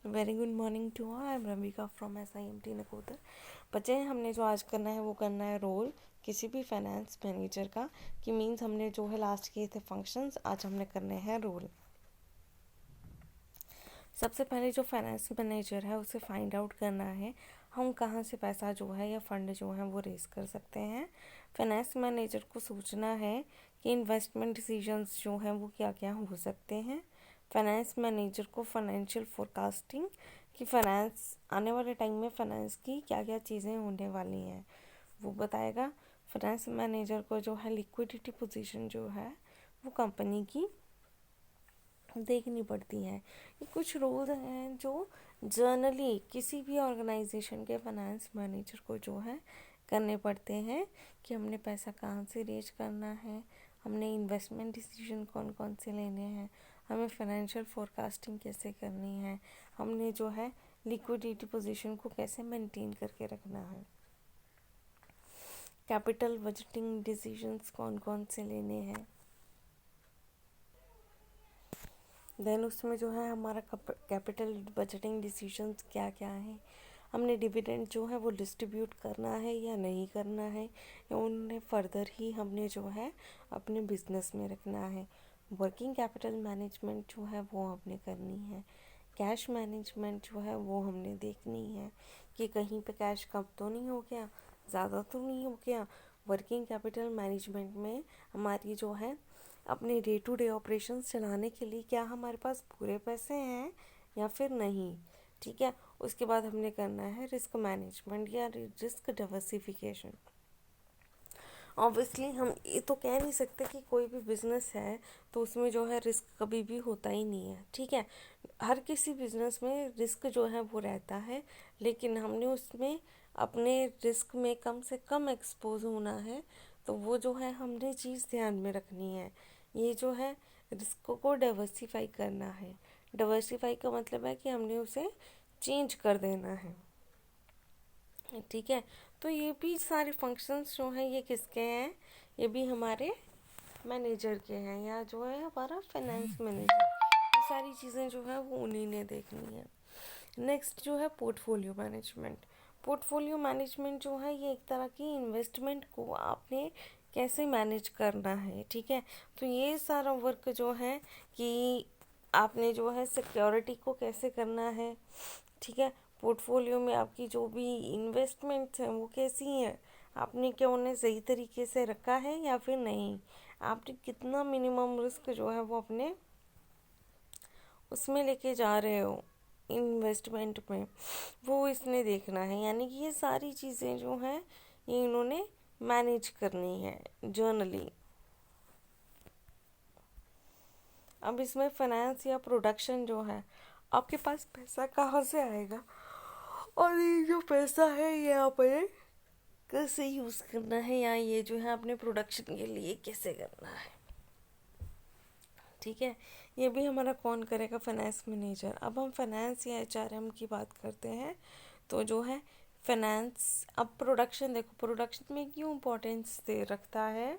Very good morning to all. I am Ramika from SIMT Nakodar. बच्चे हमने जो आज करना है वो करना है रोल किसी भी फाइनेंस मैनेजर का, कि मीन्स हमने जो है लास्ट किए थे फंक्शंस, आज हमने करने हैं रोल। सबसे पहले जो फाइनेंस मैनेजर है उसे फाइंड आउट करना है हम कहाँ से पैसा जो है या फंड जो है वो रेज कर सकते हैं। फाइनेंस मैनेजर को सोचना है कि इन्वेस्टमेंट डिसीजंस जो हैं वो क्या क्या हो सकते हैं। फाइनेंस मैनेजर को फाइनेंशियल फोरकास्टिंग कि फाइनेंस आने वाले टाइम में फाइनेंस की क्या क्या चीज़ें होने वाली हैं वो बताएगा। फाइनेंस मैनेजर को जो है लिक्विडिटी पोजीशन जो है वो कंपनी की देखनी पड़ती हैं। ये कुछ रोल्स हैं जो जर्नली किसी भी ऑर्गेनाइजेशन के फाइनेंस मैनेजर को जो है करने पड़ते हैं, कि हमने पैसा कहाँ से रेज करना है, हमने इन्वेस्टमेंट डिसीजन कौन कौन से लेने हैं, हमें फाइनेंशियल फोरकास्टिंग कैसे करनी है, हमने जो है लिक्विडिटी पोजीशन को कैसे मेंटेन करके रखना है, कैपिटल बजटिंग डिसीजंस कौन कौन से लेने हैं। देन उसमें जो है हमारा कैपिटल बजटिंग डिसीजंस क्या क्या है, हमने डिविडेंड जो है वो डिस्ट्रीब्यूट करना है या नहीं करना है, या उन्हें फर्दर ही हमने जो है अपने बिजनेस में रखना है। वर्किंग कैपिटल मैनेजमेंट जो है वो हमने करनी है। कैश मैनेजमेंट जो है वो हमने देखनी है कि कहीं पे कैश कम तो नहीं हो गया, ज़्यादा तो नहीं हो गया। वर्किंग कैपिटल मैनेजमेंट में हमारी जो है अपने डे टू डे ऑपरेशंस चलाने के लिए क्या हमारे पास पूरे पैसे हैं या फिर नहीं, ठीक है। उसके बाद हमने करना है रिस्क मैनेजमेंट या रिस्क डाइवर्सिफिकेशन। ऑब्वियसली हम ये तो कह नहीं सकते कि कोई भी बिजनेस है तो उसमें जो है रिस्क कभी भी होता ही नहीं है, ठीक है। हर किसी बिजनेस में रिस्क जो है वो रहता है, लेकिन हमने उसमें अपने रिस्क में कम से कम एक्सपोज होना है, तो वो जो है हमने चीज़ ध्यान में रखनी है। ये जो है रिस्क को डाइवर्सिफाई करना है। डाइवर्सिफाई का मतलब है कि हमने उसे चेंज कर देना है, ठीक है। तो ये भी सारे फंक्शंस जो हैं ये किसके हैं, ये भी हमारे मैनेजर के हैं, या जो है हमारा फाइनेंस मैनेजर। ये सारी चीज़ें जो है वो उन्हीं ने देखनी है। नेक्स्ट जो है पोर्टफोलियो मैनेजमेंट। पोर्टफोलियो मैनेजमेंट जो है ये एक तरह की इन्वेस्टमेंट को आपने कैसे मैनेज करना है, ठीक है। तो ये सारा वर्क जो है कि आपने जो है सिक्योरिटी को कैसे करना है, ठीक है। पोर्टफोलियो में आपकी जो भी इन्वेस्टमेंट्स हैं वो कैसी हैं, आपने क्या उन्हें सही तरीके से रखा है या फिर नहीं, आपने कितना मिनिमम रिस्क जो है वो अपने उसमें लेके जा रहे हो इन्वेस्टमेंट में, वो इसने देखना है। यानी कि ये सारी चीज़ें जो हैं ये इन्होंने मैनेज करनी है जर्नली। अब इसमें फाइनेंस या प्रोडक्शन जो है, आपके पास पैसा कहाँ से आएगा और ये जो पैसा है ये आपने कैसे यूज़ करना है, या ये जो है अपने प्रोडक्शन के लिए कैसे करना है, ठीक है। ये भी हमारा कौन करेगा, फाइनेंस मैनेजर। अब हम फाइनेंस या HRM की बात करते हैं, तो जो है फाइनेंस, अब प्रोडक्शन देखो, प्रोडक्शन में क्यों इम्पोर्टेंस दे रखता है।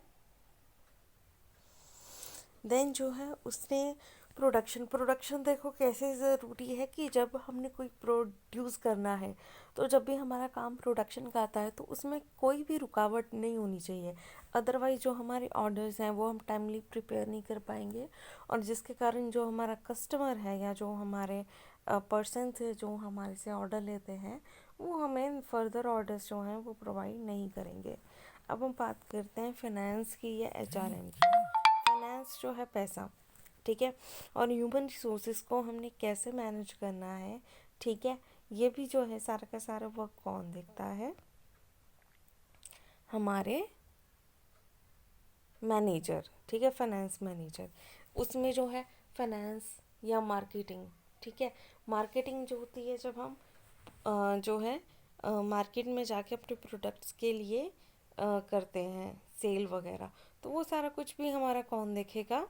देन जो है उसने प्रोडक्शन देखो कैसे ज़रूरी है, कि जब हमने कोई प्रोड्यूस करना है तो जब भी हमारा काम प्रोडक्शन का आता है तो उसमें कोई भी रुकावट नहीं होनी चाहिए। अदरवाइज जो हमारे ऑर्डर्स हैं वो हम टाइमली प्रिपेयर नहीं कर पाएंगे, और जिसके कारण जो हमारा कस्टमर है या जो हमारे पर्सन थे जो हमारे से ऑर्डर लेते हैं वो हमें फर्दर ऑर्डर्स जो हैं वो प्रोवाइड नहीं करेंगे। अब हम बात करते हैं फाइनेंस की या HRM की। फाइनेंस जो है पैसा, ठीक है, और ह्यूमन रिसोर्सेज को हमने कैसे मैनेज करना है, ठीक है। ये भी जो है सारा का सारा वर्क कौन देखता है, हमारे मैनेजर, ठीक है, फाइनेंस मैनेजर। उसमें जो है फाइनेंस या मार्केटिंग, ठीक है। मार्केटिंग जो होती है जब हम जो है मार्केट में जाके अपने प्रोडक्ट्स के लिए करते हैं सेल वगैरह, तो वो सारा कुछ भी हमारा कौन देखेगा,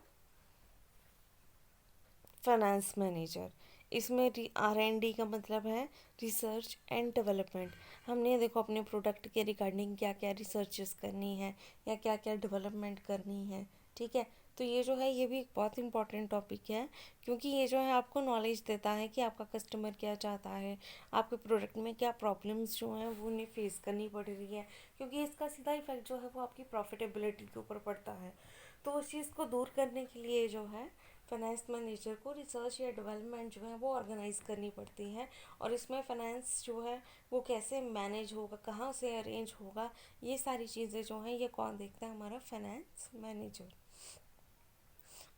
फाइनेंस मैनेजर। इसमें R&D का मतलब है रिसर्च एंड डेवलपमेंट। हमने देखो अपने प्रोडक्ट के रिगार्डिंग क्या क्या रिसर्चेस करनी है या क्या क्या डेवलपमेंट करनी है, ठीक है। तो ये जो है ये भी एक बहुत इंपॉर्टेंट टॉपिक है, क्योंकि ये जो है आपको नॉलेज देता है कि आपका कस्टमर क्या चाहता है, आपके प्रोडक्ट में क्या प्रॉब्लम्स जो हैं वो उन्हें फेस करनी पड़ रही है, क्योंकि इसका सीधा इफेक्ट जो है वो आपकी प्रॉफिटेबिलिटी के ऊपर पड़ता है। तो उस चीज़ को दूर करने के लिए जो है फाइनेंस मैनेजर को रिसर्च या डेवलपमेंट जो है वो ऑर्गेनाइज करनी पड़ती है, और इसमें फाइनेंस जो है वो कैसे मैनेज होगा, कहाँ से अरेंज होगा, ये सारी चीज़ें जो हैं ये कौन देखता है, हमारा फाइनेंस मैनेजर।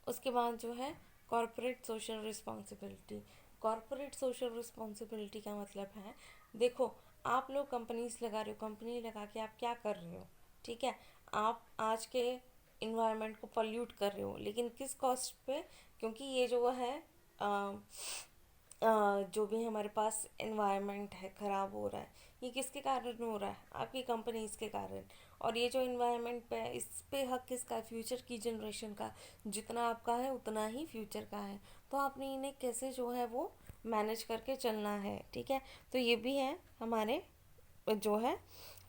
उसके बाद जो है corporate social responsibility. Corporate social responsibility का मतलब है, देखो आप लोग कंपनीज लगा रहे हो, कंपनी लगा के आप क्या कर रहे हो, ठीक है, आप आज के इन्वायरमेंट को पॉल्यूट कर रहे हो, लेकिन किस कॉस्ट पे, क्योंकि ये जो है जो भी हमारे पास एनवायरनमेंट है ख़राब हो रहा है, ये किसके कारण हो रहा है, आपकी कंपनीज के कारण। और ये जो इन्वायरमेंट पे है, इस पे हक किसका है, फ्यूचर की जनरेशन का। जितना आपका है उतना ही फ्यूचर का है, तो आपने इन्हें कैसे जो है वो मैनेज करके चलना है, ठीक है। तो ये भी है हमारे जो है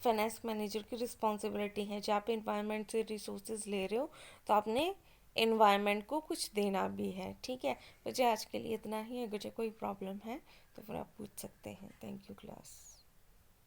फाइनेंस मैनेजर की रिस्पॉन्सिबिलिटी है। जब आप इन्वायरमेंट से रिसोर्सेज ले रहे हो तो आपने इन्वायरमेंट को कुछ देना भी है, ठीक है। मुझे आज के लिए इतना ही, अगर कोई प्रॉब्लम है तो फिर आप पूछ सकते हैं। Thank you class.